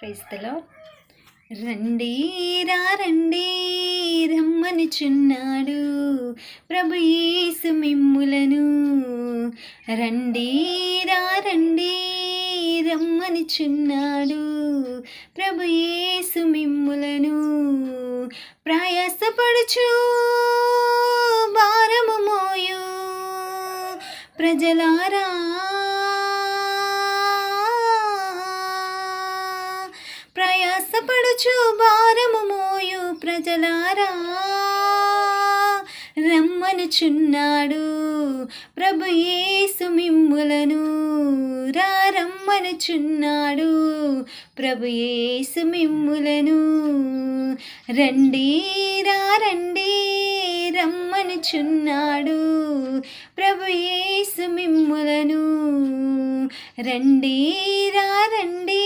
క్రైస్తలో రండి రండి రమ్మనుచున్నాడు ప్రభు యేసు మిమ్ములను. రండి రండి రమ్మనుచున్నాడు ప్రభు యేసు మిమ్ములను. ప్రయాసపడుచు భారము మోయు ప్రజలారా, ప్రయాసపడుచు భారము మోయు ప్రజలారా, రమ్మనుచున్నాడు ప్రభు యేసు మిమ్ములను. రమ్మనుచున్నాడు ప్రభు యేసు మిమ్ములను. రండి రండి రమ్మనుచున్నాడు ప్రభు యేసు మిమ్ములను. రండి రండి